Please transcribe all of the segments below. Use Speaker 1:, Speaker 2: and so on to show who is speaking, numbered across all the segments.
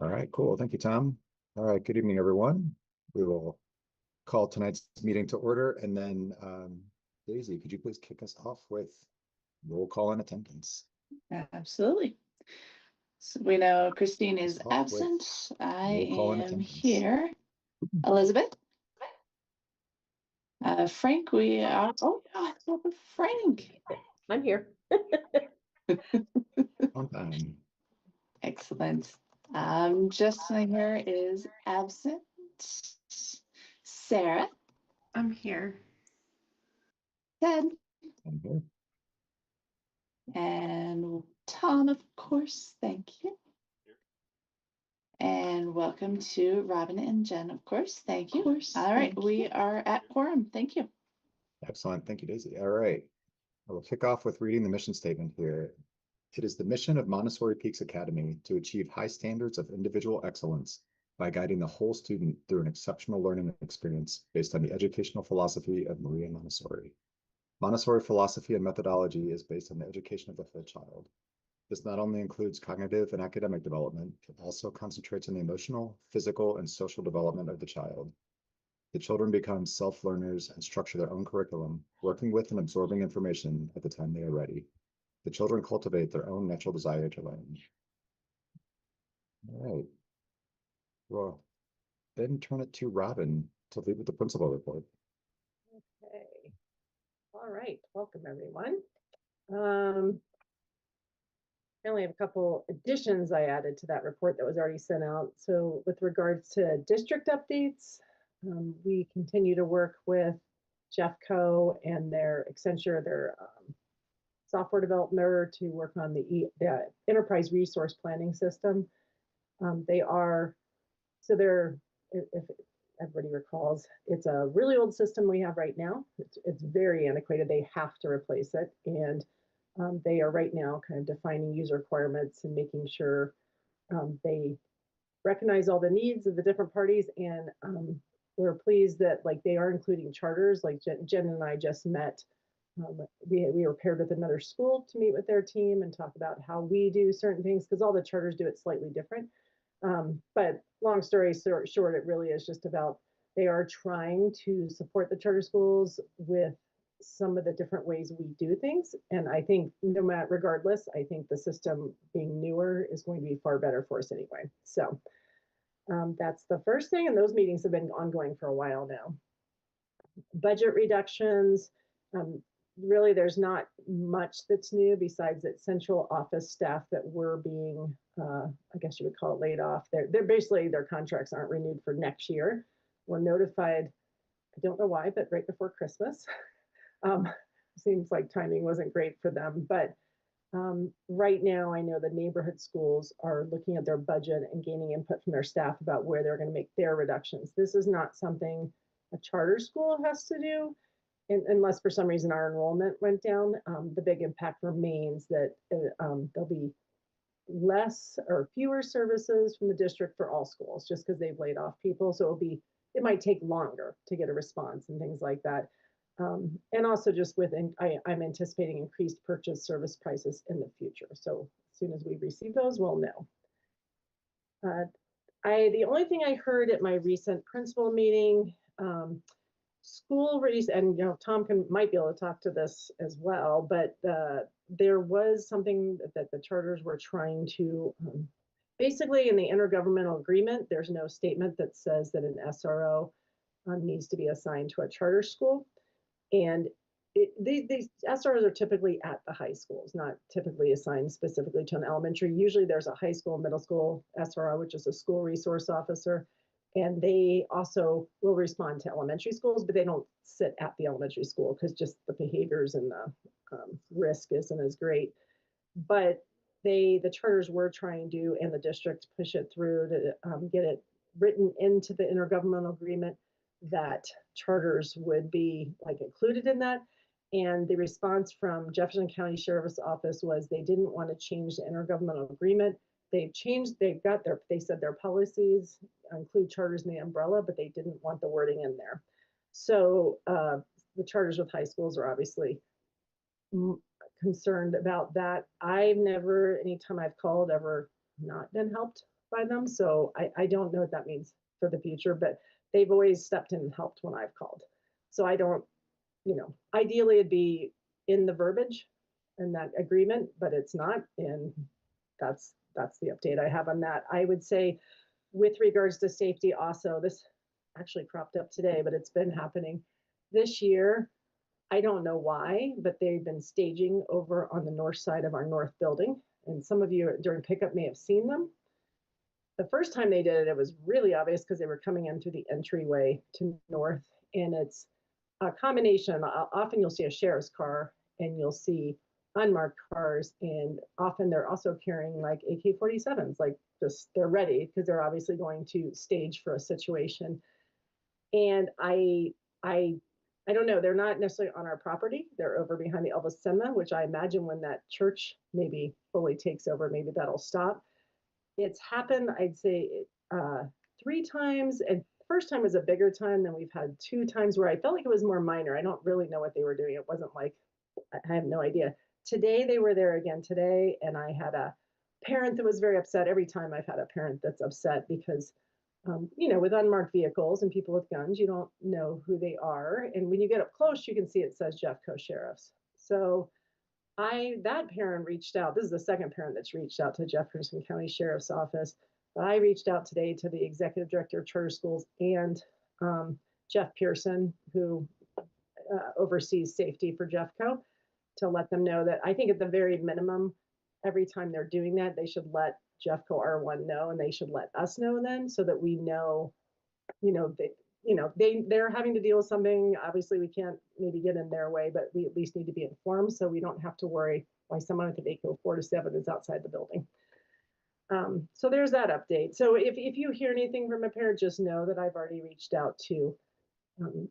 Speaker 1: All right, cool. Thank you, Tom. All right, good evening, everyone. We will call tonight's meeting to order, and then Daisy, could you please kick us off with roll call and attendance?
Speaker 2: Absolutely. So we know Christine is absent. I am here. Elizabeth? Frank, we are. Oh, Frank.
Speaker 3: I'm here.
Speaker 1: On time.
Speaker 2: Excellent. Justin here is absent. Sarah?
Speaker 4: I'm here.
Speaker 2: Ted?
Speaker 1: I'm here.
Speaker 2: And Tom, of course. Thank you. And welcome to Robin and Jen, of course. Thank you. All right, we are at quorum. Thank you.
Speaker 1: Excellent. Thank you, Daisy. All right. I will kick off with reading the mission statement here. It is the mission of Montessori Peaks Academy to achieve high standards of individual excellence by guiding the whole student through an exceptional learning experience based on the educational philosophy of Maria Montessori. Montessori philosophy and methodology is based on the education of the whole child. This not only includes cognitive and academic development, it also concentrates on the emotional, physical, and social development of the child. The children become self-learners and structure their own curriculum, working with and absorbing information at the time they are ready. The children cultivate their own natural desire to learn. All right. Well, then turn it to Robin to lead with the principal report.
Speaker 3: Okay. All right. Welcome, everyone. I only have a couple additions I added to that report that was already sent out. So with regards to district updates, we continue to work with Jeffco and their Accenture, their software developer, to work on the enterprise resource planning system. If everybody recalls, it's a really old system we have right now. It's very antiquated. They have to replace it. And they are right now kind of defining user requirements and making sure they recognize all the needs of the different parties. And we're pleased that they are including charters. Like Jen and I just met. We were paired with another school to meet with their team and talk about how we do certain things, because all the charters do it slightly different. But long story short, it really is just about they are trying to support the charter schools with some of the different ways we do things. And I think regardless, I think the system being newer is going to be far better for us anyway. So that's the first thing. And those meetings have been ongoing for a while now. Budget reductions. Really, there's not much that's new besides that central office staff that were being, I guess you would call it laid off. They're basically, their contracts aren't renewed for next year. We're notified, I don't know why, but right before Christmas. Seems like timing wasn't great for them, but right now I know the neighborhood schools are looking at their budget and gaining input from their staff about where they're going to make their reductions. This is not something a charter school has to do, unless for some reason our enrollment went down. The big impact remains that there'll be less or fewer services from the district for all schools, just because they've laid off people. So it might take longer to get a response and things like that. And also just I'm anticipating increased purchase service prices in the future. So as soon as we receive those, we'll know. The only thing I heard at my recent principal meeting, school release, and Tom might be able to talk to this as well, but there was something that the charters were trying to, basically in the intergovernmental agreement, there's no statement that says that an SRO needs to be assigned to a charter school. And these SROs are typically at the high schools, not typically assigned specifically to an elementary. Usually there's a high school, middle school SRO, which is a school resource officer. And they also will respond to elementary schools, but they don't sit at the elementary school because just the behaviors and the risk isn't as great. But the charters were trying to, and the district push it through to get it written into the intergovernmental agreement that charters would be included in that. And the response from Jefferson County Sheriff's Office was they didn't want to change the intergovernmental agreement. They said their policies include charters in the umbrella, but they didn't want the wording in there. So the charters with high schools are obviously concerned about that. I've never, anytime I've called, ever not been helped by them. So I don't know what that means for the future, but they've always stepped in and helped when I've called. So I don't, ideally it'd be in the verbiage and that agreement, but it's not. And that's the update I have on that. I would say with regards to safety also, this actually cropped up today, but it's been happening this year. I don't know why, but they've been staging over on the north side of our north building. And some of you during pickup may have seen them. The first time they did it, it was really obvious because they were coming in through the entryway to north. And it's a combination. Often you'll see a sheriff's car and you'll see unmarked cars. And often they're also carrying like AK-47s, like just they're ready because they're obviously going to stage for a situation. And I don't know, they're not necessarily on our property. They're over behind the Elvis Cinema, which I imagine when that church maybe fully takes over, maybe that'll stop. It's happened, I'd say, 3 times. And the first time was a bigger time. Then we've had 2 times where I felt like it was more minor. I don't really know what they were doing. It wasn't like, I have no idea. Today, they were there again today. And I had a parent that was very upset. Every time I've had a parent that's upset because with unmarked vehicles and people with guns, you don't know who they are. And when you get up close, you can see it says Jeffco Sheriffs. So that parent reached out. This is the second parent that's reached out to Jefferson County Sheriff's Office. But I reached out today to the executive director of charter schools and Jeff Pearson, who oversees safety for Jeffco, to let them know that I think at the very minimum, every time they're doing that, they should let Jeffco R1 know, and they should let us know then, so that we know, they're having to deal with something. Obviously, we can't maybe get in their way, but we at least need to be informed so we don't have to worry why someone with an AK-47 is outside the building. So there's that update. So if you hear anything from a parent, just know that I've already reached out to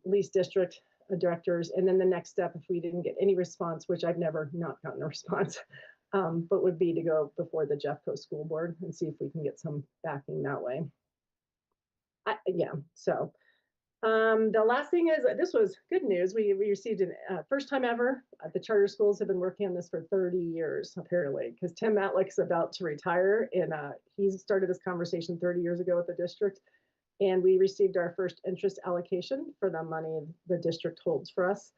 Speaker 3: police district directors, and then the next step, if we didn't get any response, which I've never not gotten a response, but would be to go before the Jeffco School Board and see if we can get some backing that way. So the last thing is, this was good news. We received an first time ever. The charter schools have been working on this for 30 years, apparently, because Tim Matlick's about to retire, and he started this conversation 30 years ago with the district. And we received our first interest allocation for the money the district holds for us.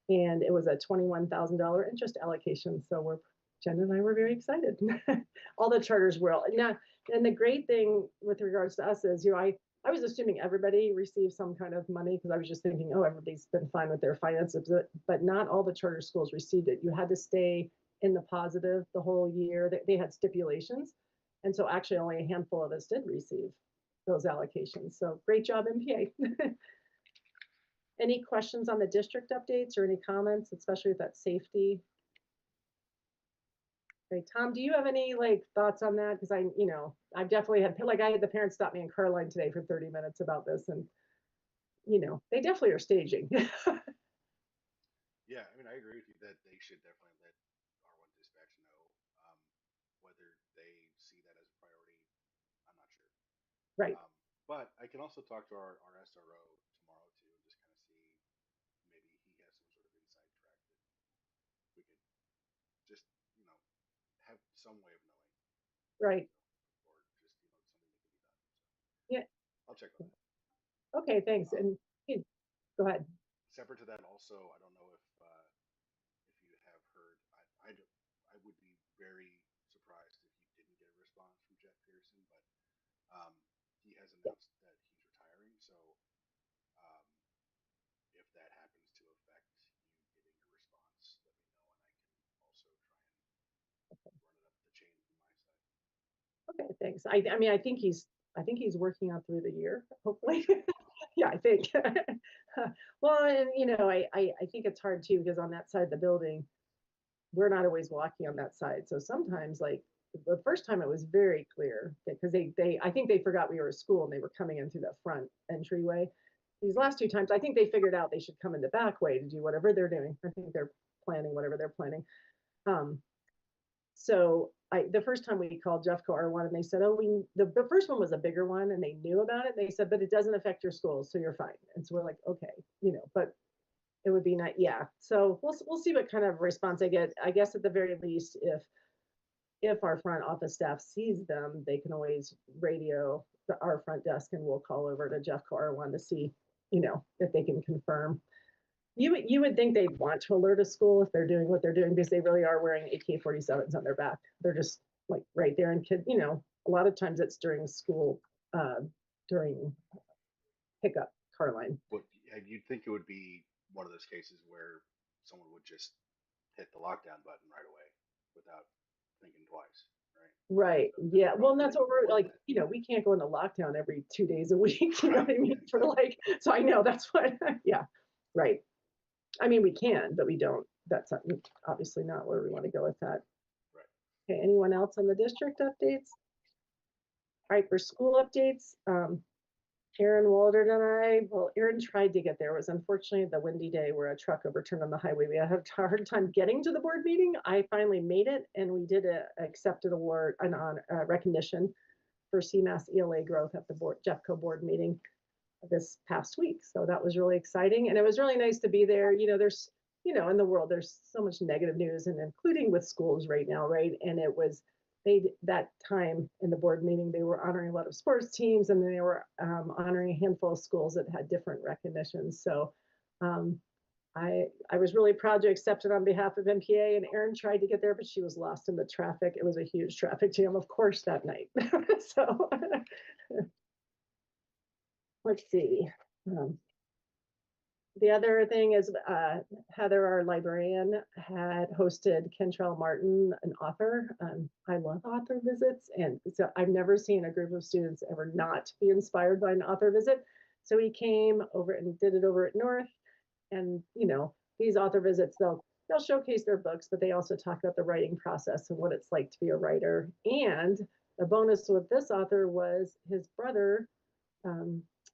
Speaker 3: And it was a $21,000 interest allocation. So Jen and I were very excited. All the charters were. Now, and the great thing with regards to us is, I was assuming everybody received some kind of money because I was just thinking, oh, everybody's been fine with their finances, but not all the charter schools received it. You had to stay in the positive the whole year. They had stipulations. And so actually only a handful of us did receive those allocations. So great job, MPA. Any questions on the district updates or any comments, especially with that safety? Okay, Tom, do you have any thoughts on that? Because I've definitely had, I had the parents stop me in Carline today for 30 minutes about this, and they definitely are staging.
Speaker 4: Yeah, I agree with you that they should definitely let R1 dispatch know. Whether they see that as a priority, I'm not sure.
Speaker 3: Right.
Speaker 4: But I can also talk to our SRO tomorrow too, and just kind of see maybe he has some sort of inside track that we could just have some way of knowing.
Speaker 3: Right.
Speaker 4: Or just something that can be done. So,
Speaker 3: yeah.
Speaker 4: I'll check on that.
Speaker 3: Okay, thanks. And go ahead.
Speaker 4: Separate to that, also, I don't know if you have heard. I would be very surprised if you didn't get a response from Jeff Pearson, but he has announced that he's retiring. So if that happens to affect you getting a response, let me know, and I can also try and run it up the chain from my side.
Speaker 3: Okay, thanks. I think he's working on through the year, hopefully. Yeah, I think. Well, and I think it's hard too, because on that side of the building, we're not always walking on that side. So sometimes, the first time it was very clear because I think they forgot we were a school and they were coming in through the front entryway. These last 2 times, I think they figured out they should come in the back way to do whatever they're doing. I think they're planning whatever they're planning. So the first time we called Jeffco R1 and they said, oh, the first one was a bigger one and they knew about it. They said, but it doesn't affect your schools, so you're fine. And so we're like, okay, but it would be nice. Yeah. So we'll see what kind of response I get. I guess at the very least, if our front office staff sees them, they can always radio our front desk and we'll call over to Jeff R1 to see, if they can confirm. You would think they'd want to alert a school if they're doing what they're doing because they really are wearing AK-47s on their back. They're just like right there, and a lot of times it's during school, during pickup car line.
Speaker 4: What you'd think it would be one of those cases where someone would just hit the lockdown button right away without thinking twice, right?
Speaker 3: Right. Yeah. Well, and that's what we're like, we can't go into lockdown every 2 days a week. You know what I mean? So I know that's what, yeah. Right. I mean, we can, but we don't. That's obviously not where we want to go with that.
Speaker 4: Right.
Speaker 3: Okay. Anyone else on the district updates? All right. For school updates, Aaron Waldron and Aaron tried to get there. It was unfortunately the windy day where a truck overturned on the highway. We had a hard time getting to the board meeting. I finally made it, and we did accepted award and on recognition for CMAS ELA growth at the JEFCO board meeting this past week. So that was really exciting, and it was really nice to be there. There's in the world there's so much negative news, and including with schools right now, right? And it was. That time in the board meeting, they were honoring a lot of sports teams, and then they were honoring a handful of schools that had different recognitions. So I was really proud to accept it on behalf of MPA, and Erin tried to get there, but she was lost in the traffic. It was a huge traffic jam, of course, that night. So let's see. The other thing is Heather, our librarian, had hosted Kentrell Martin, an author. I love author visits, and so I've never seen a group of students ever not be inspired by an author visit. So he came over and did it over at North, and these author visits, they'll showcase their books, but they also talk about the writing process and what it's like to be a writer. And the bonus with this author was his brother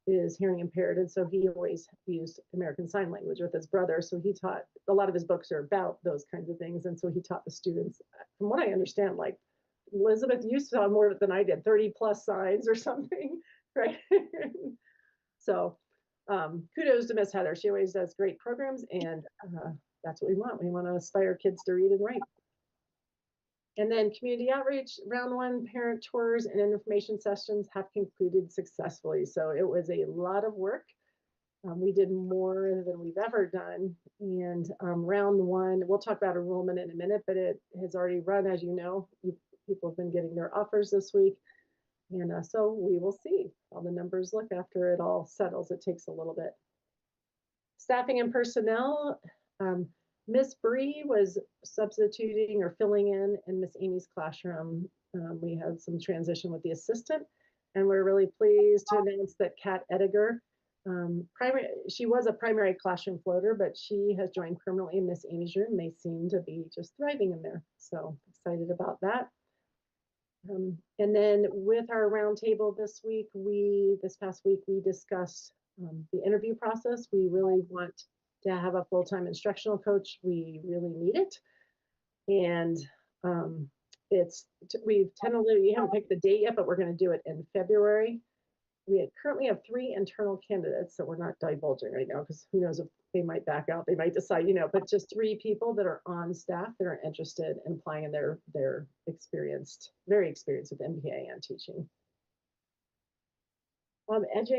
Speaker 3: is hearing impaired, and so he always used American Sign Language with his brother. So he taught, a lot of his books are about those kinds of things, and so he taught the students. From what I understand, like Elizabeth, you saw more than I did, 30 plus signs or something, right? So kudos to Miss Heather. She always does great programs, and that's what we want. We want to inspire kids to read and write. And then community outreach, round one, parent tours and information sessions have concluded successfully. So it was a lot of work. We did more than we've ever done. And round one, we'll talk about enrollment in a minute, but it has already run, as you know. People have been getting their offers this week. And so we will see how the numbers look after it all settles. It takes a little bit. Staffing and personnel. Miss Bree was substituting or filling in Miss Amy's classroom. We had some transition with the assistant, and we're really pleased to announce that Kat Ediger, she was a primary classroom floater, but she has joined permanently in Miss Amy's room. They seem to be just thriving in there. So excited about that. And then with our roundtable this past week, we discussed the interview process. We really want to have a full-time instructional coach. We really need it. And we haven't picked the date yet, but we're going to do it in February. We currently have 3 internal candidates that we're not divulging right now, because who knows if they might back out, they might decide, but just 3 people that are on staff that are interested in applying, and they're very experienced with MPA Jan teaching.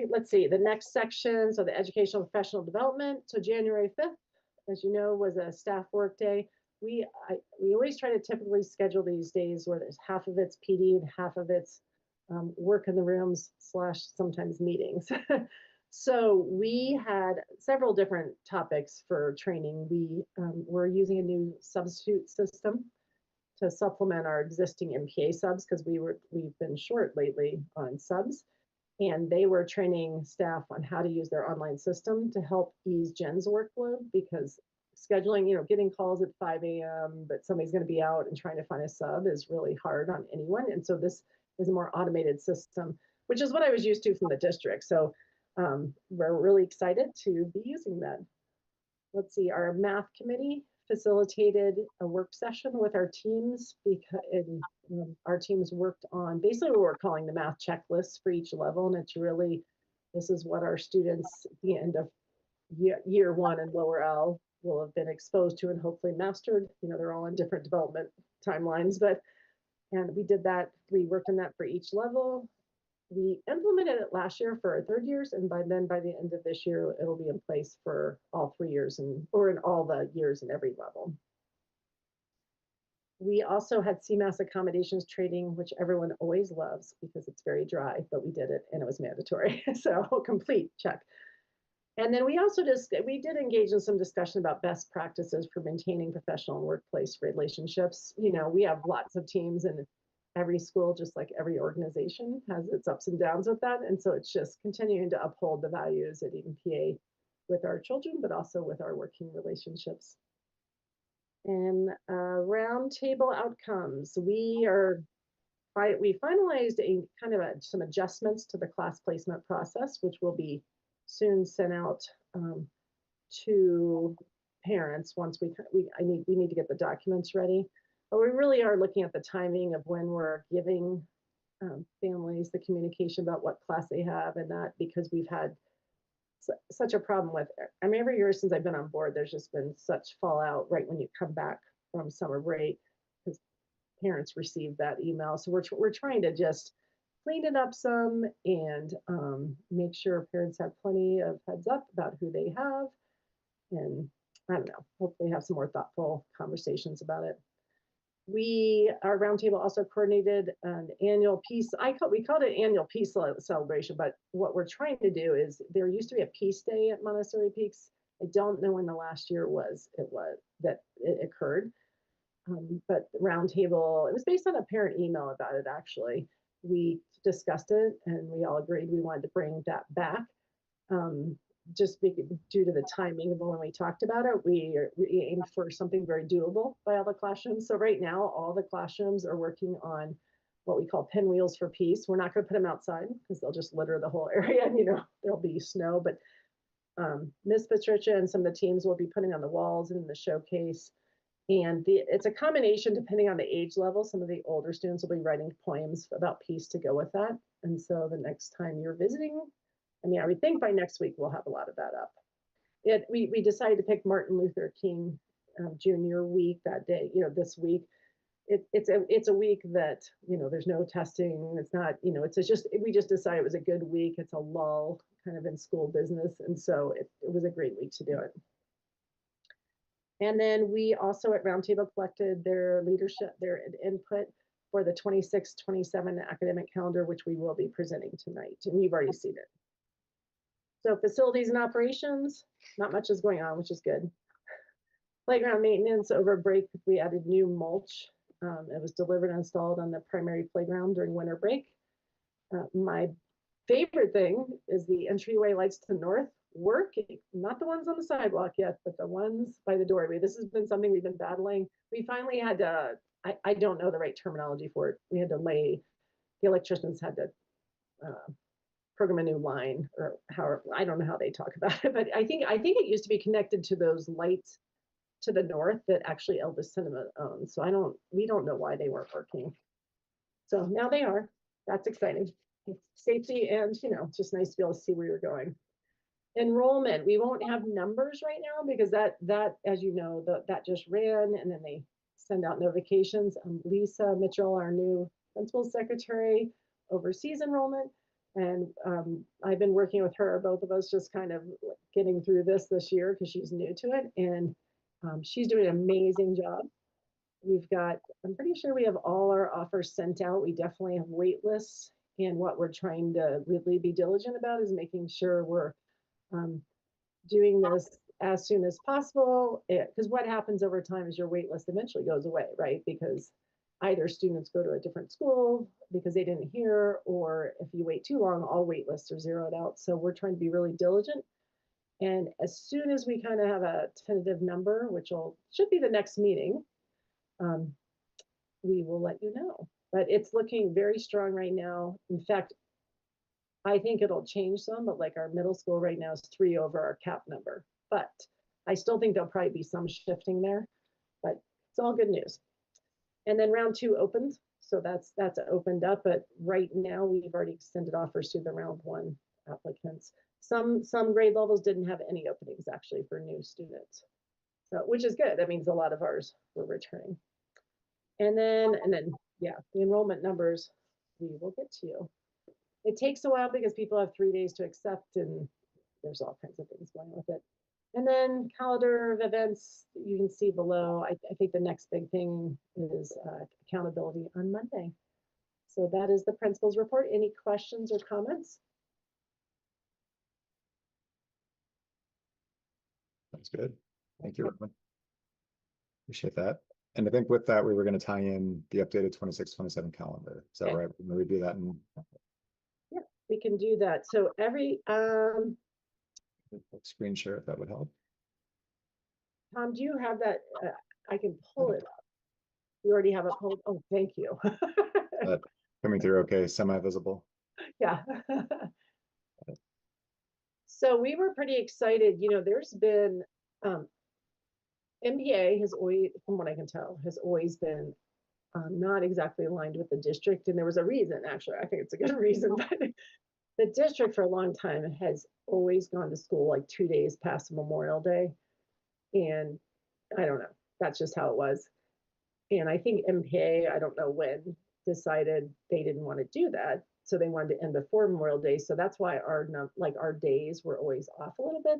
Speaker 3: Let's see, the next section, so the educational professional development. So January 5th, as you know, was a staff work day. We always try to typically schedule these days where there's half of it's PD and half of it's work in the rooms / sometimes meetings. So we had several different topics for training. We were using a new substitute system to supplement our existing MPA subs, because we've been short lately on subs. And they were training staff on how to use their online system to help ease Jen's workload, because scheduling, getting calls at 5 a.m., but somebody's going to be out and trying to find a sub is really hard on anyone. And so this is a more automated system, which is what I was used to from the district. So we're really excited to be using that. Let's see, our math committee facilitated a work session with our teams, because our teams worked on basically what we're calling the math checklist for each level. And it's really, this is what our students at the end of year one and lower L will have been exposed to and hopefully mastered. They're all in different development timelines, and we did that. We worked on that for each level. We implemented it last year for our third years, and by the end of this year, it'll be in place for all 3 years or in all the years in every level. We also had CMAS accommodations training, which everyone always loves because it's very dry, but we did it and it was mandatory. So complete check. And then we also we did engage in some discussion about best practices for maintaining professional and workplace relationships. We have lots of teams, and every school, just like every organization, has its ups and downs with that. And so it's just continuing to uphold the values at MPA with our children, but also with our working relationships. And roundtable outcomes, we finalized a kind of some adjustments to the class placement process, which will be soon sent out to parents once we need to get the documents ready. But we really are looking at the timing of when we're giving families the communication about what class they have, and that because we've had such a problem with, every year since I've been on board, there's just been such fallout right when you come back from summer break because parents receive that email. So we're trying to just clean it up some and make sure parents have plenty of heads up about who they have. And I don't know, hopefully have some more thoughtful conversations about it. Our roundtable also coordinated an annual peace. We called it annual peace celebration, but what we're trying to do is there used to be a peace day at Montessori Peaks. I don't know when the last year that it occurred, but roundtable, it was based on a parent email about it. Actually, we discussed it and we all agreed we wanted to bring that back. Just due to the timing of when we talked about it, we aimed for something very doable by all the classrooms. So right now, all the classrooms are working on what we call pinwheels for peace. We're not going to put them outside because they'll just litter the whole area. There'll be snow, but Miss Patricia and some of the teams will be putting on the walls and in the showcase. And it's a combination depending on the age level. Some of the older students will be writing poems about peace to go with that. And so the next time you're visiting, I would think by next week we'll have a lot of that up. We decided to pick Martin Luther King Jr. week that day. This week, it's a week that there's no testing. It's not we just decided it was a good week. It's a lull kind of in school business, and so it was a great week to do it. And then we also at Roundtable collected their input for the 26-27 academic calendar, which we will be presenting tonight, and you've already seen it. So facilities and operations, not much is going on, which is good. Playground maintenance over break, we added new mulch. It was delivered and installed on the primary playground during winter break. My favorite thing is the entryway lights to the north working, not the ones on the sidewalk yet, but the ones by the doorway. This has been something we've been battling. We finally had to, I don't know the right terminology for it. We had to the electricians had to program a new line, or I don't know how they talk about it, but I think it used to be connected to those lights to the north that actually Elvis Cinema owns. So we don't know why they weren't working. So now they are. That's exciting. Safety, and it's just nice to be able to see where you're going. Enrollment, we won't have numbers right now because that as you know, that just ran, and then they send out notifications. Lisa Mitchell, our new principal secretary, oversees enrollment. And I've been working with her, both of us just kind of getting through this year because she's new to it. And she's doing an amazing job. I'm pretty sure we have all our offers sent out. We definitely have wait lists. And what we're trying to really be diligent about is making sure we're doing this as soon as possible. Because what happens over time is your wait list eventually goes away, right? Because either students go to a different school because they didn't hear, or if you wait too long, all wait lists are zeroed out. So we're trying to be really diligent. And as soon as we kind of have a tentative number, which should be the next meeting, we will let you know. But it's looking very strong right now. In fact, I think it'll change some, but like our middle school right now is 3 over our cap number. But I still think there'll probably be some shifting there, but it's all good news. And then round 2 opened. So that's opened up, but right now we've already extended offers to the round 1 applicants. Some grade levels didn't have any openings actually for new students. So, which is good. That means a lot of ours were returning. And then, yeah, the enrollment numbers, we will get to you. It takes a while because people have 3 days to accept, and there's all kinds of things going with it. And then calendar of events you can see below. I think the next big thing is accountability on Monday. So that is the principal's report. Any questions or comments?
Speaker 1: That's good. Thank you, Robin. Appreciate that. And I think with that, we were going to tie in the updated 26-27 calendar. Is that
Speaker 3: Okay.
Speaker 1: right? We're going to review that and
Speaker 3: Yeah, we can do that. So every
Speaker 1: screen share if that would help.
Speaker 3: Tom, do you have that? I can pull it up. You already have it pulled. Oh, thank you.
Speaker 1: Coming through okay, semi-visible.
Speaker 3: Yeah. So we were pretty excited. You know, there's been MPA has always, from what I can tell, has always been not exactly aligned with the district. And there was a reason, actually. I think it's a good reason. But the district for a long time has always gone to school like 2 days past Memorial Day. And I don't know. That's just how it was. And I think MPA, I don't know when, decided they didn't want to do that. So they wanted to end before Memorial Day. So that's why our days were always off a little bit,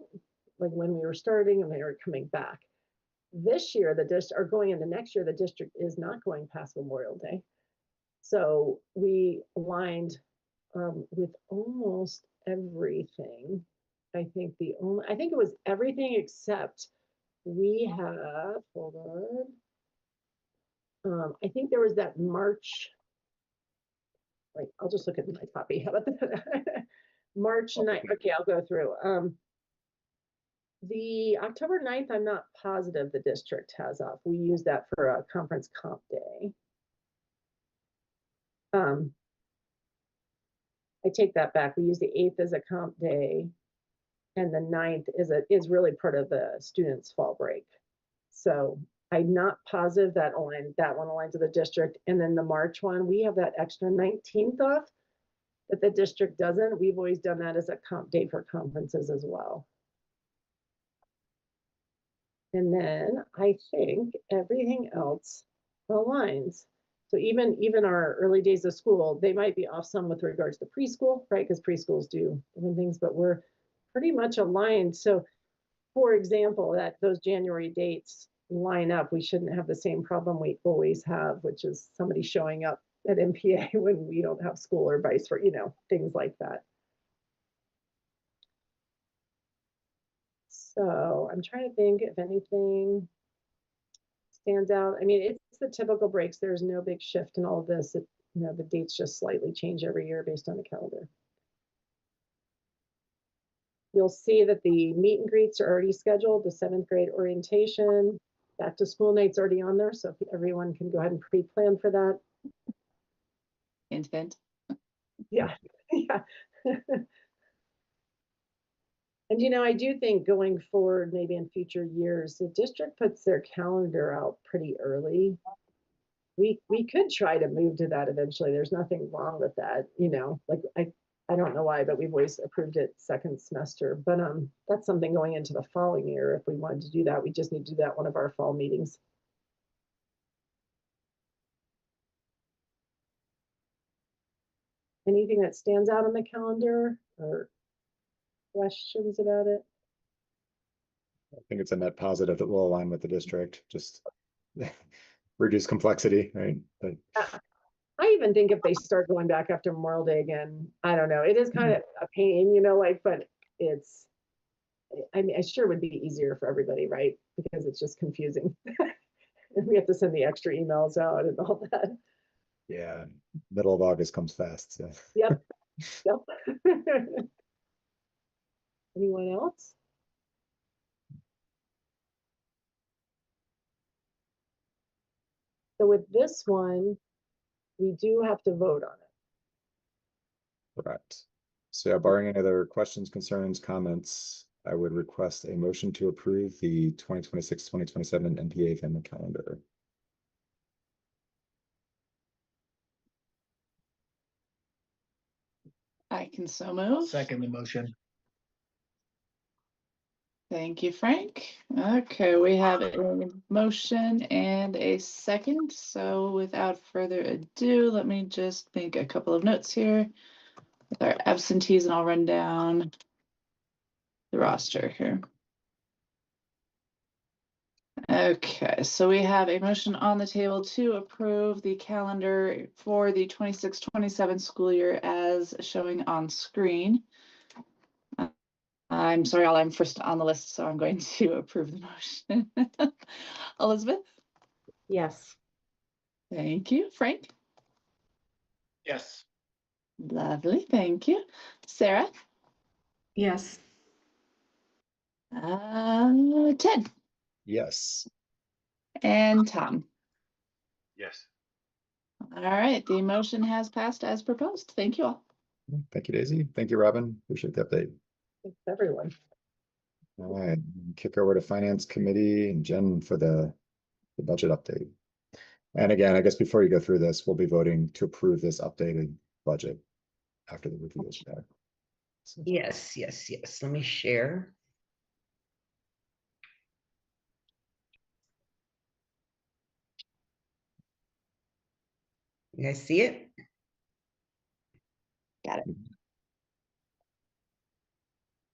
Speaker 3: like when we were starting and we were coming back. This year, the district, or going into next year, the district is not going past Memorial Day. So we aligned with almost everything. I think it was everything except we have, hold on. I think there was that March, like, I'll just look at my copy. How about that? March 9th. Okay, I'll go through. The October 9th, I'm not positive the district has off. We use that for a conference comp day. I take that back. We use the 8th as a comp day, and the 9th is really part of the students' fall break. So I'm not positive that one aligns with the district. And then the March one, we have that extra 19th off that the district doesn't. We've always done that as a comp day for conferences as well. And then I think everything else aligns. So even our early days of school, they might be off some with regards to preschool, right? Because preschools do different things, but we're pretty much aligned. So for example, that those January dates line up, we shouldn't have the same problem we always have, which is somebody showing up at MPA when we don't have school or vice versa, things like that. So I'm trying to think if anything stands out. I mean, it's the typical breaks. There's no big shift in all of this. The dates just slightly change every year based on the calendar. You'll see that the meet and greets are already scheduled, the 7th grade orientation, back to school night's already on there. So if everyone can go ahead and pre-plan for that.
Speaker 2: Infant.
Speaker 3: Yeah, yeah. And I do think going forward, maybe in future years, the district puts their calendar out pretty early. We could try to move to that eventually. There's nothing wrong with that, like I don't know why, but we've always approved it second semester. But that's something going into the following year. If we wanted to do that, we just need to do that one of our fall meetings. Anything that stands out on the calendar or questions about it?
Speaker 1: I think it's a net positive that will align with the district, just reduce complexity, right? But
Speaker 3: I even think if they start going back after Memorial Day again, I don't know. It is kind of a pain, but it's, I mean, it sure would be easier for everybody, right? Because it's just confusing. And we have to send the extra emails out and all that.
Speaker 1: yeah, middle of August comes fast. So.
Speaker 3: Yep. Anyone else? So with this one, we do have to vote on it.
Speaker 1: Correct. So yeah, barring any other questions, concerns, comments, I would request a motion to approve the 2026-2027 MPA family calendar.
Speaker 2: I can so move.
Speaker 5: Second the motion.
Speaker 2: Thank you, Frank. Okay, we have a motion and a second. So without further ado, let me just make a couple of notes here with our absentees, and I'll run down the roster here. Okay, so we have a motion on the table to approve the calendar for the 26-27 school year as showing on screen. I'm sorry, I'm first on the list, so I'm going to approve the motion. Elizabeth?
Speaker 3: Yes.
Speaker 2: Thank you. Frank?
Speaker 4: Yes.
Speaker 2: Lovely, thank you. Sarah?
Speaker 5: Yes.
Speaker 2: Ted?
Speaker 1: Yes.
Speaker 2: And Tom?
Speaker 4: Yes.
Speaker 2: All right, the motion has passed as proposed. Thank you all.
Speaker 1: Thank you, Daisy. Thank you, Robin. Appreciate the update.
Speaker 3: Thanks, everyone.
Speaker 1: All right, kick over to Finance Committee and Jen for the budget update. And again, I guess before you go through this, we'll be voting to approve this updated budget after the review is back. So,
Speaker 5: Yes. Let me share. You guys see it?
Speaker 2: Got it.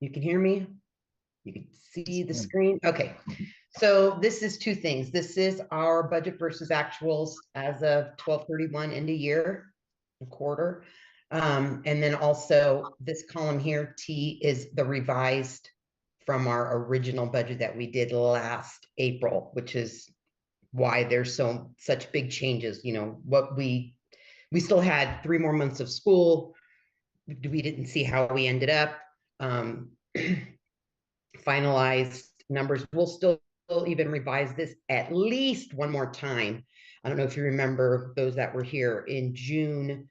Speaker 5: You can hear me? You can see the screen? Okay. So this is two things. This is our budget versus actuals as of 12/31 end of year, a quarter. And then also this column here, T, is the revised from our original budget that we did last April, which is why there's such big changes. You know, what we still had 3 more months of school. We didn't see how we ended up. Finalized numbers. We'll still even revise this at least one more time. I don't know if you remember, those that were here in June,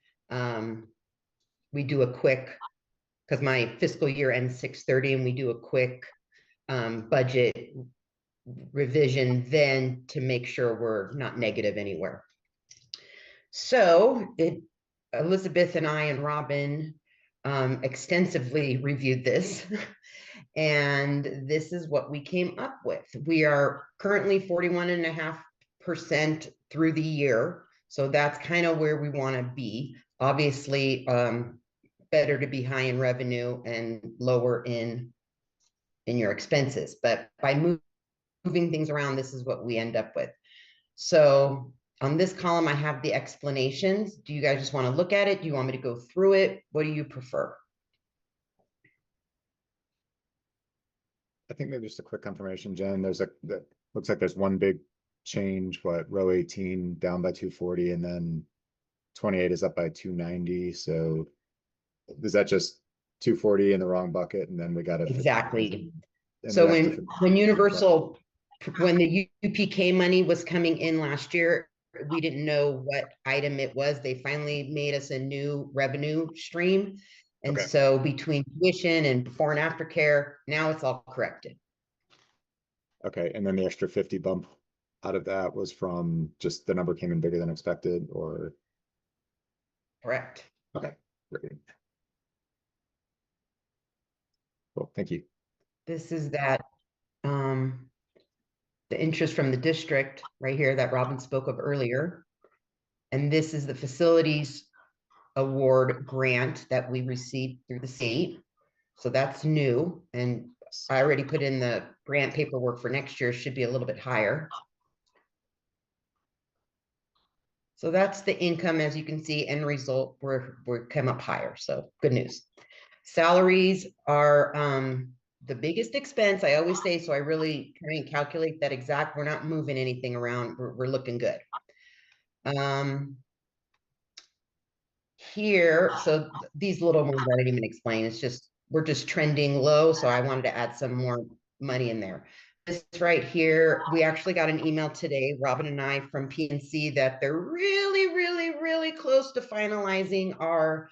Speaker 5: we do a quick, because my fiscal year ends 6/30, and we do a quick budget revision then to make sure we're not negative anywhere. So Elizabeth and I and Robin extensively reviewed this. And this is what we came up with. We are currently 41.5% through the year. So that's kind of where we want to be. Obviously, better to be high in revenue and lower in your expenses. But by moving things around, this is what we end up with. So on this column, I have the explanations. Do you guys just want to look at it? Do you want me to go through it? What do you prefer?
Speaker 1: I think maybe just a quick confirmation, Jen. That looks like there's one big change. What, row 18 down by 240, and then 28 is up by 290. So is that just 240 in the wrong bucket, and then we got it
Speaker 5: exactly? So when Universal, when the UPK money was coming in last year, we didn't know what item it was. They finally made us a new revenue stream. And so between tuition and before and after care, now it's all corrected.
Speaker 1: Okay, and then the extra 50 bump out of that was from just the number came in bigger than expected, or?
Speaker 5: Correct.
Speaker 1: Okay, great. Cool, thank you.
Speaker 5: This is that, the interest from the district right here that Robin spoke of earlier. And this is the facilities award grant that we received through the state. So that's new. And I already put in the grant paperwork for next year, should be a little bit higher. So that's the income. As you can see, end result, we're come up higher. So good news. Salaries are the biggest expense, I always say, so I really try and calculate that exact. We're not moving anything around. We're looking good. Here, so these little ones I didn't even explain. It's just, we're just trending low. So I wanted to add some more money in there. This right here, we actually got an email today, Robin and I, from PNC, that they're really close to finalizing our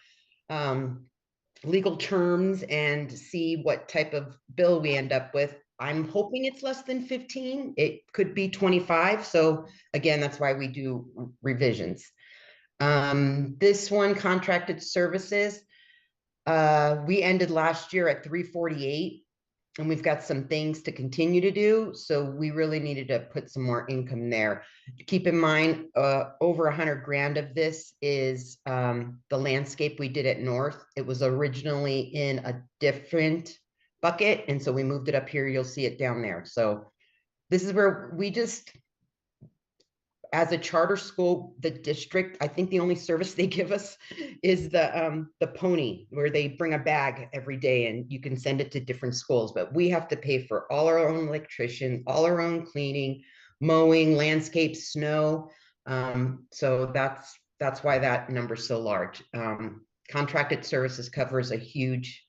Speaker 5: legal terms and see what type of bill we end up with. I'm hoping it's less than 15. It could be 25. So again, that's why we do revisions. This one, contracted services, we ended last year at 348. and we've got some things to continue to do. So we really needed to put some more income there. Keep in mind, over 100 grand of this is the landscape we did at North. It was originally in a different bucket, and so we moved it up here. You'll see it down there. So this is where we just, as a charter school, the district, I think the only service they give us is the pony, where they bring a bag every day and you can send it to different schools. But we have to pay for all our own electrician, all our own cleaning, mowing, landscape, snow. So that's why that number's so large. Contracted services covers a huge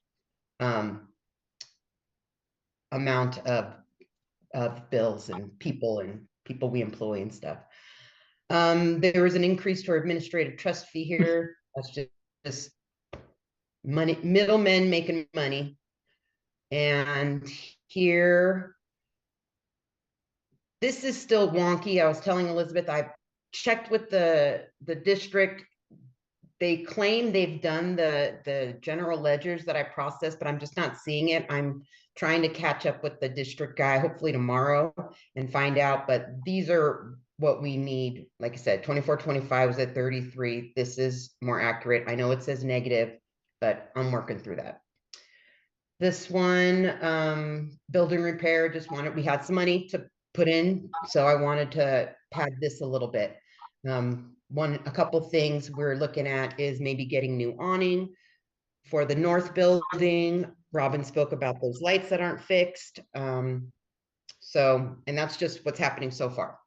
Speaker 5: amount of bills and people we employ and stuff. There was an increase to our administrative trust fee here. That's just money, middlemen making money. And here, this is still wonky. I was telling Elizabeth, I checked with the district. They claim they've done the general ledgers that I processed, but I'm just not seeing it. I'm trying to catch up with the district guy, hopefully tomorrow, and find out. But these are what we need. Like I said, 24-25 was at 33. This is more accurate. I know it says negative, but I'm working through that. This one, building repair, we had some money to put in, so I wanted to pad this a little bit. A couple things we're looking at is maybe getting new awning for the North building. Robin spoke about those lights that aren't fixed. And that's just what's happening so far.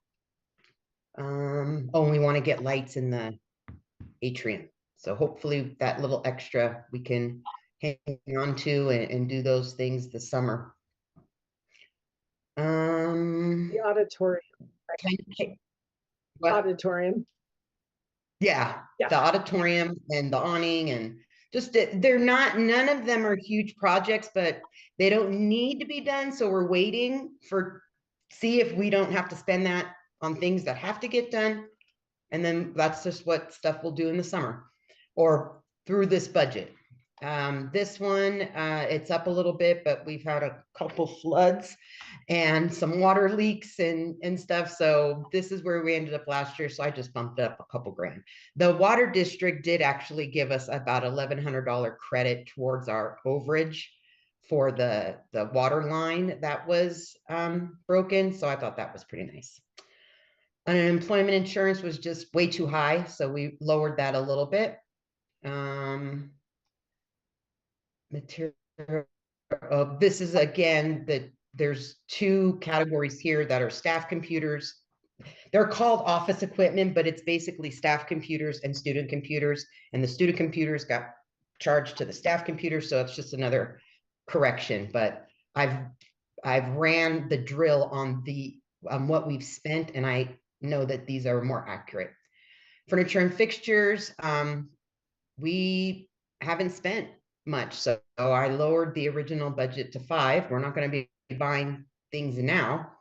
Speaker 5: We want to get lights in the atrium. So hopefully that little extra we can hang on to and do those things this summer.
Speaker 3: The auditorium. Auditorium.
Speaker 5: Yeah, the auditorium and the awning, and just none of them are huge projects, but they don't need to be done. So we're waiting see if we don't have to spend that on things that have to get done. And then that's just what stuff we'll do in the summer or through this budget. This one, it's up a little bit, but we've had a couple floods and some water leaks and stuff. So this is where we ended up last year. So I just bumped up a couple grand. The water district did actually give us about $1,100 credit towards our overage for the water line that was broken. So I thought that was pretty nice. Unemployment insurance was just way too high, so we lowered that a little bit. Material. This is again there's two categories here that are staff computers. They're called office equipment, but it's basically staff computers and student computers. And the student computers got charged to the staff computers, so it's just another correction. But I've ran the drill on what we've spent, and I know that these are more accurate. Furniture and fixtures, we haven't spent much, so I lowered the original budget to 5. We're not going to be buying things now.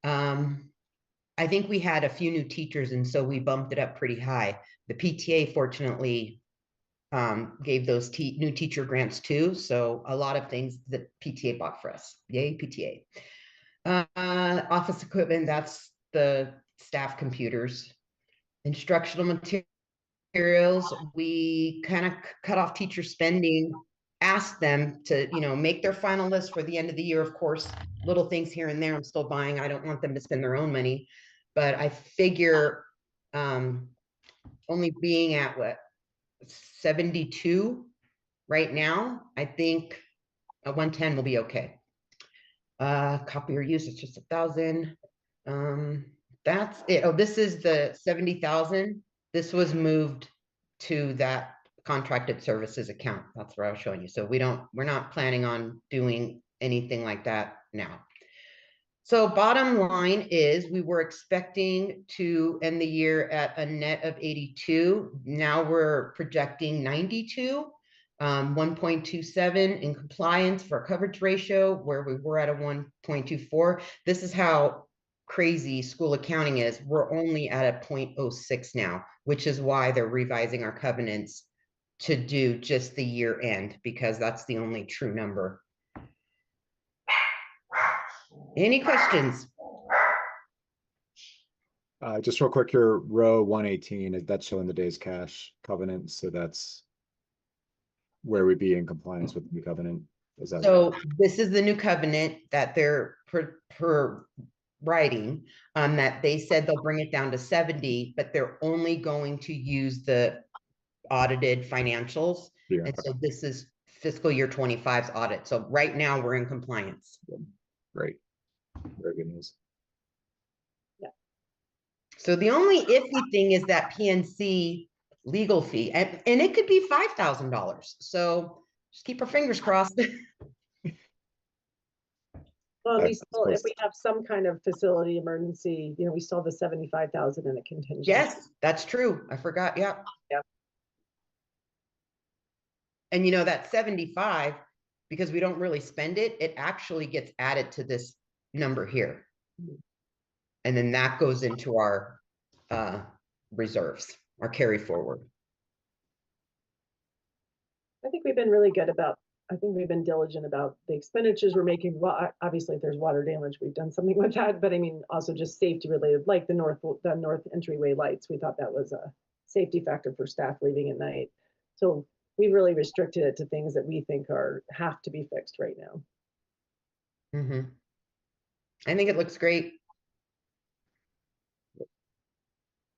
Speaker 5: I think we had a few new teachers, and so we bumped it up pretty high. The PTA fortunately gave those new teacher grants too, so a lot of things that PTA bought for us. Yay, PTA. Office equipment, that's the staff computers. Instructional materials, we kind of cut off teacher spending, asked them to, make their final list for the end of the year. Of course, little things here and there I'm still buying. I don't want them to spend their own money, but I figure only being at 72 right now, I think a 110 will be okay. Copier use is just 1,000. That's it. Oh, this is the 70,000. This was moved to that contracted services account. That's where I was showing you. So we're not planning on doing anything like that now. So bottom line is we were expecting to end the year at a net of 82. Now we're projecting 92, 1.27 in compliance for a coverage ratio where we were at a 1.24. This is how crazy school accounting is. We're only at a 0.06 now, which is why they're revising our covenants to do just the year end, because that's the only true number. Any questions?
Speaker 1: Just real quick, your row 118, that's showing the days cash covenant, so that's where we'd be in compliance with the covenant. Is that
Speaker 5: So this is the new covenant that they're writing, that they said they'll bring it down to 70, but they're only going to use the audited financials.
Speaker 1: Yeah,
Speaker 5: And so this is fiscal year 25's audit. So right now we're in compliance.
Speaker 1: great? Very good news.
Speaker 5: So the only iffy thing is that PNC legal fee, and it could be $5,000. So just keep our fingers crossed.
Speaker 3: Well,
Speaker 1: I
Speaker 3: we still, if
Speaker 1: suppose-
Speaker 3: we have some kind of facility emergency, you know, we still have the 75,000 in a contingency.
Speaker 5: Yes, that's true. I forgot. Yeah.
Speaker 3: Yep.
Speaker 5: And you know, that 75, because we don't really spend it, it actually gets added to this number here. And then that goes into our reserves, our carry forward.
Speaker 3: I think we've been really good about, I think we've been diligent about the expenditures we're making. Well, obviously if there's water damage, we've done something with that, but I mean, also just safety related, like the north entryway lights. We thought that was a safety factor for staff leaving at night. So we really restricted it to things that we think have to be fixed right now.
Speaker 5: I think it looks great.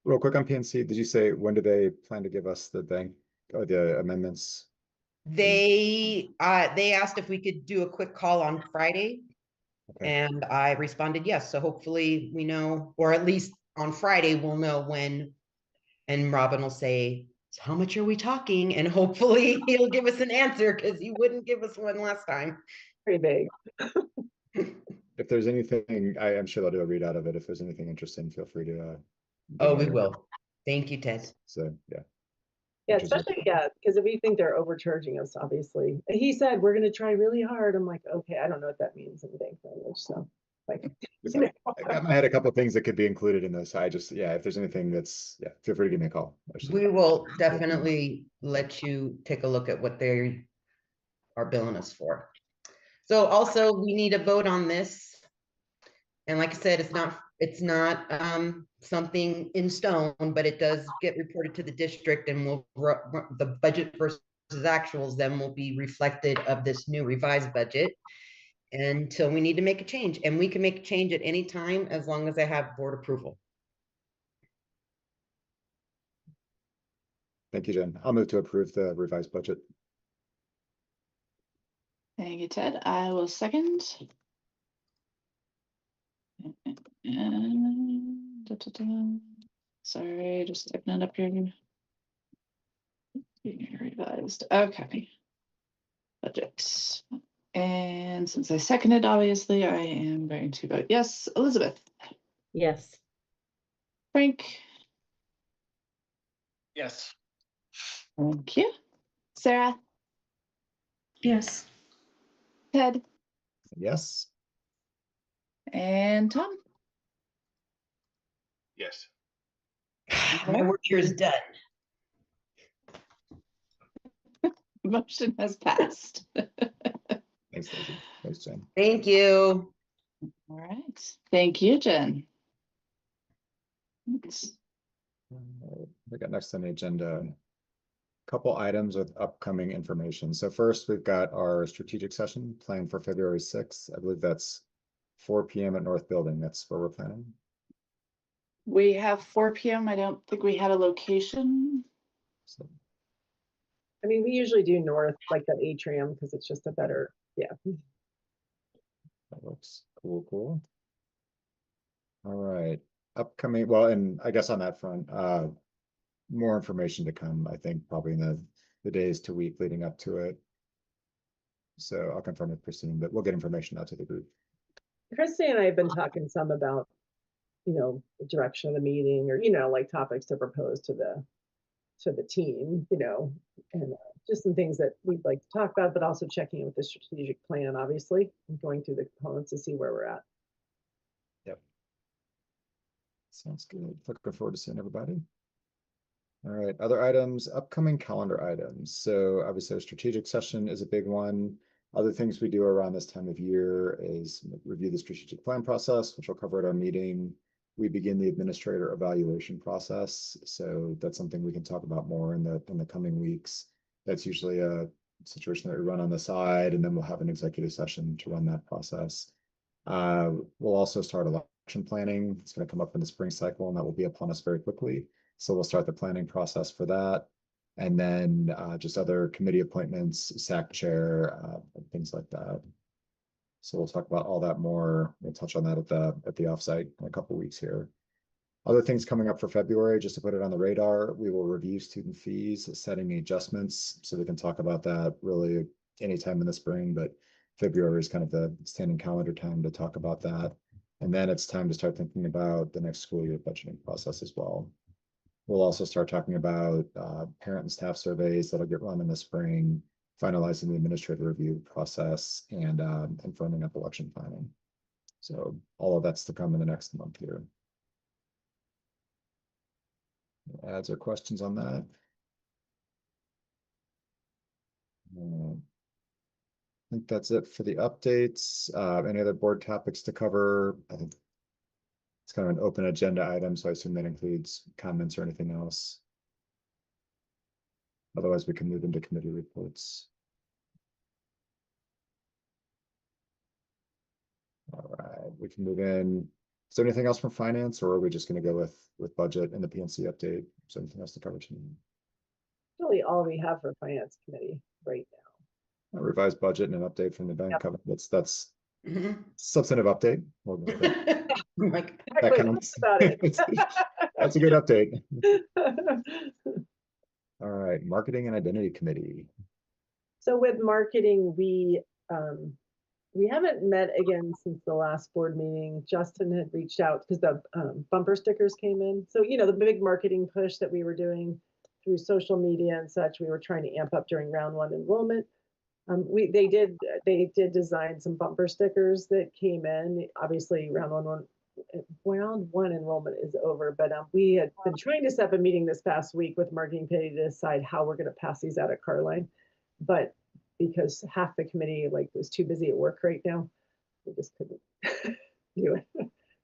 Speaker 1: Real quick on PNC, did you say when do they plan to give us the bank or the amendments?
Speaker 5: They asked if we could do a quick call on Friday.
Speaker 1: Okay.
Speaker 5: And I responded yes. So hopefully we know, or at least on Friday, we'll know when. And Robin will say, so how much are we talking? And hopefully he'll give us an answer, because he wouldn't give us one last time.
Speaker 3: Pretty big.
Speaker 1: If there's anything, I'm sure they'll do a readout of it. If there's anything interesting, feel free to.
Speaker 5: Oh,
Speaker 1: give me
Speaker 5: we
Speaker 1: a-
Speaker 5: will. Thank you, Ted.
Speaker 1: So, yeah.
Speaker 3: Yeah,
Speaker 1: Interesting.
Speaker 3: especially, yeah, because if we think they're overcharging us, obviously. He said, we're gonna try really hard. I'm like, okay, I don't know what that means in bank language, so. Like, you know.
Speaker 1: I had a couple of things that could be included in this. I just, yeah, if there's anything that's, yeah, feel free to give me a call.
Speaker 5: We will definitely let you take a look at what they are billing us for. So also we need a vote on this. And like I said, it's not something in stone, but it does get reported to the district, and the budget versus actuals then will be reflected of this new revised budget until we need to make a change. And we can make a change at any time as long as I have board approval.
Speaker 1: Thank you, Jen. I'll move to approve the revised budget.
Speaker 2: Thank you, Ted. I will second. And, sorry, just typing it up here. Revised. Okay. Budgets. And since I seconded, obviously, I am going to vote yes. Elizabeth,
Speaker 3: Yes.
Speaker 2: Frank,
Speaker 6: Yes.
Speaker 2: thank you. Sarah,
Speaker 7: Yes.
Speaker 2: Ted,
Speaker 1: Yes.
Speaker 2: and Tom.
Speaker 4: Yes.
Speaker 5: My work here is done.
Speaker 2: Motion has passed.
Speaker 1: Thanks, Daisy. Thanks, Jen.
Speaker 5: Thank you.
Speaker 2: All right. Thank you, Jen. Thanks.
Speaker 1: We got next on the agenda. Couple items with upcoming information. So first, we've got our strategic session planned for February 6th. I believe that's 4 p.m. at North Building. That's where we're planning.
Speaker 2: We have 4 p.m. I don't think we had a location.
Speaker 1: So
Speaker 3: I mean, we usually do north, like that atrium, because it's just a better, yeah.
Speaker 1: that looks cool, cool. All right, upcoming, well, and I guess on that front, more information to come, I think, probably in the days to week leading up to it. So I'll confirm with Christine, but we'll get information out to the group.
Speaker 3: Christine and I have been talking some about, you know, the direction of the meeting, or, you know, like topics to propose to the team, you know, and just some things that we'd like to talk about, but also checking in with the strategic plan, obviously, and going through the components to see where we're at.
Speaker 1: Yep. Sounds good. Looking forward to seeing everybody. All right, other items, upcoming calendar items. So obviously our strategic session is a big one. Other things we do around this time of year is review the strategic plan process, which I'll cover at our meeting. We begin the administrator evaluation process. So that's something we can talk about more in the coming weeks. That's usually a situation that we run on the side, and then we'll have an executive session to run that process. We'll also start election planning. It's going to come up in the spring cycle, and that will be upon us very quickly. So we'll start the planning process for that. And then just other committee appointments, SAC chair, and things like that. So we'll talk about all that more. We'll touch on that at the offsite in a couple weeks here. Other things coming up for February, just to put it on the radar, we will review student fees, setting adjustments, so we can talk about that really anytime in the spring, but February is kind of the standing calendar time to talk about that. And then it's time to start thinking about the next school year budgeting process as well. We'll also start talking about parent and staff surveys that'll get run in the spring, finalizing the administrative review process, and firming up election planning. So all of that's to come in the next month here. Adds or questions on that? I think that's it for the updates. Any other board topics to cover? I think it's kind of an open agenda item, so I assume that includes comments or anything else. Otherwise, we can move into committee reports. All right, we can move in. Is there anything else from finance, or are we just going to go with budget and the PNC update? Is there anything else to cover tonight?
Speaker 3: Really all we have for finance committee right now.
Speaker 1: A revised budget and an update from the bank.
Speaker 3: Yep.
Speaker 1: That's
Speaker 5: Mhm.
Speaker 1: substantive update.
Speaker 5: Like,
Speaker 1: That
Speaker 3: Exactly,
Speaker 1: counts.
Speaker 3: that's about it.
Speaker 1: That's a good update. All right, marketing and identity committee.
Speaker 3: So with marketing, we haven't met again since the last board meeting. Justin had reached out because the bumper stickers came in. So, you know, the big marketing push that we were doing through social media and such, we were trying to amp up during round one enrollment. They did design some bumper stickers that came in. Obviously, round one enrollment is over, but we had been trying to set up a meeting this past week with marketing committee to decide how we're going to pass these out at Carline. But because half the committee was too busy at work right now, we just couldn't do it.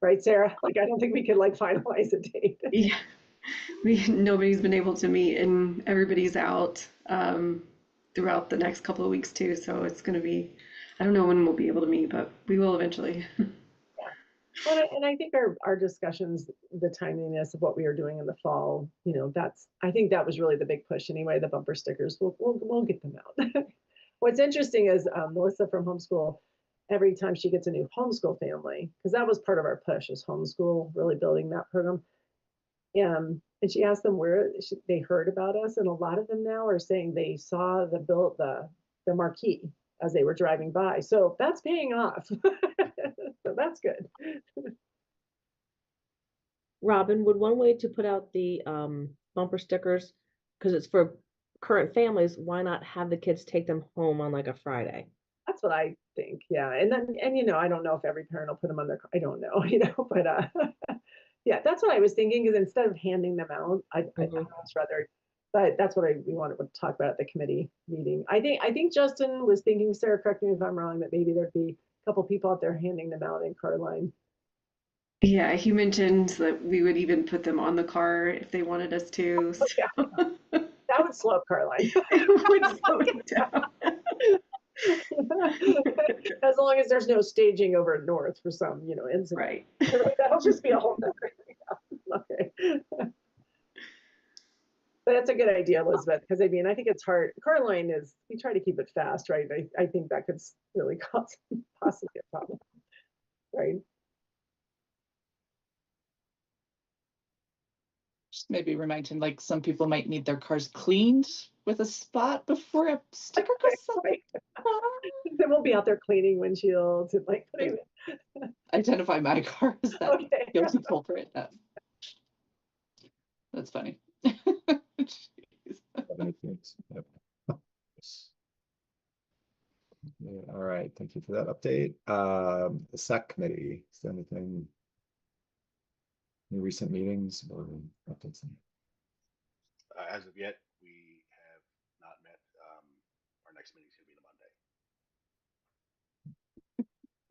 Speaker 3: Right, Sarah? I don't think we could finalize a date.
Speaker 7: Yeah, nobody's been able to meet, and everybody's out throughout the next couple of weeks too. So it's going to be, I don't know when we'll be able to meet, but we will eventually.
Speaker 3: Well, and I think our discussions, the timeliness of what we were doing in the fall, I think that was really the big push anyway. The bumper stickers, we'll get them out. What's interesting is Melissa from homeschool, every time she gets a new homeschool family, because that was part of our push, is homeschool, really building that program. And she asked them where they heard about us, and a lot of them now are saying they saw the marquee as they were driving by. So that's paying off. So that's good.
Speaker 6: Robin, would one way to put out the bumper stickers, because it's for current families, why not have the kids take them home on a Friday?
Speaker 3: That's what I think. Yeah. And I don't know if every parent will put them on their, I don't know, but yeah, that's what I was thinking, because instead of handing them out, I'd rather, but that's what we wanted to talk about at the committee meeting. I think Justin was thinking, Sarah, correct me if I'm wrong, that maybe there'd be a couple people out there handing them out in Carline.
Speaker 7: Yeah, he mentioned that we would even put them on the car if they wanted us to. So.
Speaker 3: Yeah. That would slow up Carline.
Speaker 7: It would slow it down.
Speaker 3: As long as there's no staging over north for some, incident.
Speaker 7: Right.
Speaker 3: That'll just be a whole other thing. Okay. But that's a good idea, Elizabeth, because I think it's hard. Carline we try to keep it fast, right? I think that could really cause possibly a problem, right?
Speaker 2: Just maybe remind him, some people might need their cars cleaned with a spot before a sticker goes up.
Speaker 3: Right. Then we'll be out there cleaning windshields and putting
Speaker 2: Identify my car as that
Speaker 3: Okay.
Speaker 2: guilty culprit. That's funny.
Speaker 1: Yep. Yeah, all right, thank you for that update. The SAC committee, is there anything, any recent meetings or updates?
Speaker 4: As of yet, we have not met. Our next meeting is going to be on Monday.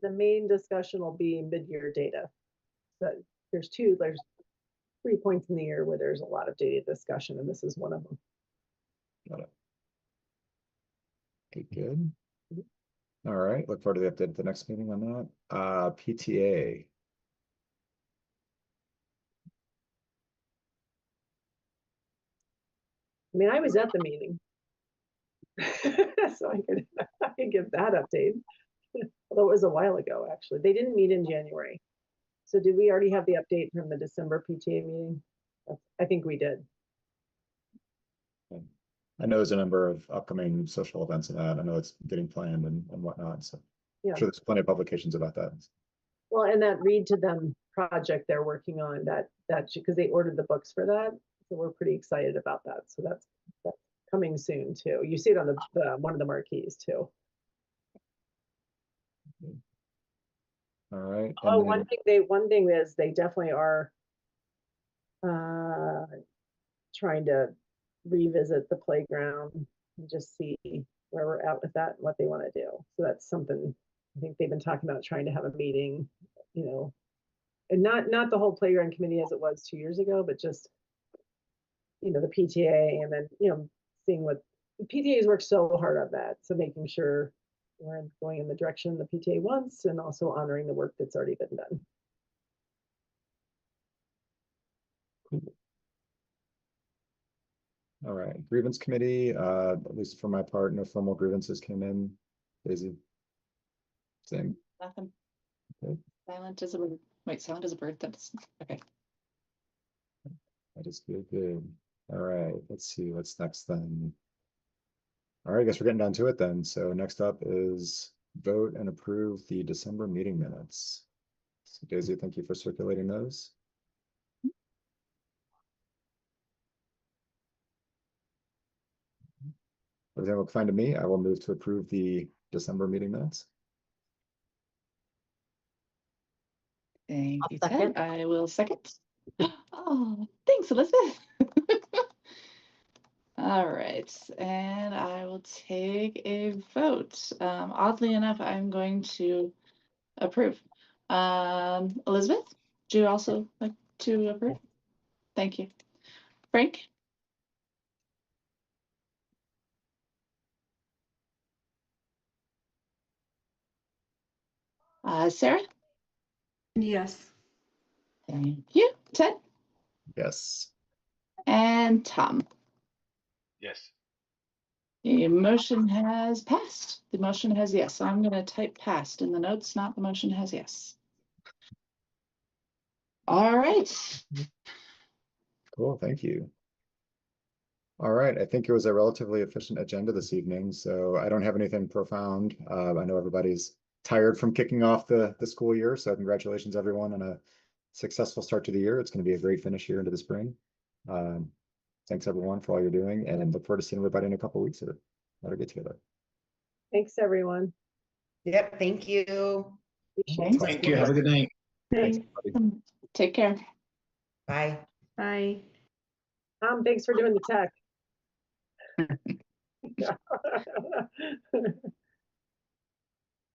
Speaker 3: the main discussion will be mid-year data. So there's 3 points in the year where there's a lot of data discussion, and this is one of them.
Speaker 1: Got it. Okay, good. All right, look forward to the update at the next meeting on that. PTA.
Speaker 3: I mean, I was at the meeting. So I could give that update. Although it was a while ago, actually. They didn't meet in January. So did we already have the update from the December PTA meeting? I think we did.
Speaker 1: I know there's a number of upcoming social events in that. I know it's getting planned and whatnot. So
Speaker 3: Yeah.
Speaker 1: I'm sure there's plenty of publications about that.
Speaker 3: Well, and that Read to Them project they're working on, that because they ordered the books for that. So we're pretty excited about that. So that's coming soon too. You see it on the one of the marquees too.
Speaker 1: All right.
Speaker 3: Oh,
Speaker 1: And
Speaker 3: one thing is they definitely are trying to revisit the playground and just see where we're at with that and what they want to do. So that's something I think they've been talking about, trying to have a meeting, and not the whole playground committee as it was 2 years ago, but just, the PTA, and then, seeing what the PTA's worked so hard on that. So making sure we're going in the direction the PTA wants, and also honoring the work that's already been done.
Speaker 1: all right, grievance committee, at least for my part, no formal grievances came in. Daisy? Same.
Speaker 2: Nothing.
Speaker 1: Okay.
Speaker 2: Silent as a bird. Wait, silent as a bird. That's okay.
Speaker 1: That is good. All right, let's see what's next then. All right, I guess we're getting down to it then. So next up is vote and approve the December meeting minutes. So Daisy, thank you for circulating those. Everything look fine to me. I will move to approve the December meeting minutes.
Speaker 2: Thank
Speaker 6: I'll
Speaker 2: you, Ted.
Speaker 6: second.
Speaker 2: I will second. Oh, thanks, Elizabeth. All right, and I will take a vote. Oddly enough, I'm going to approve. Elizabeth, do you also like to approve? Thank you. Frank? Sarah?
Speaker 7: Yes.
Speaker 2: Thank you. Ted?
Speaker 1: Yes.
Speaker 2: And Tom?
Speaker 4: Yes.
Speaker 2: The motion has passed. The motion has yes. I'm going to type passed in the notes, not the motion has yes. All right.
Speaker 1: Cool, thank you. All right, I think it was a relatively efficient agenda this evening, so I don't have anything profound. I know everybody's tired from kicking off the school year, so congratulations everyone on a successful start to the year. It's going to be a great finish here into the spring. Thanks everyone for all you're doing, and look forward to seeing everybody in a couple of weeks here. Let get together.
Speaker 3: Thanks, everyone.
Speaker 5: Yep, thank you.
Speaker 3: Appreciate it.
Speaker 8: Thank you. Have a good night.
Speaker 1: Thanks,
Speaker 7: Bye.
Speaker 1: everybody.
Speaker 2: Take care.
Speaker 5: Bye.
Speaker 7: Bye.
Speaker 3: Thanks for doing the tech.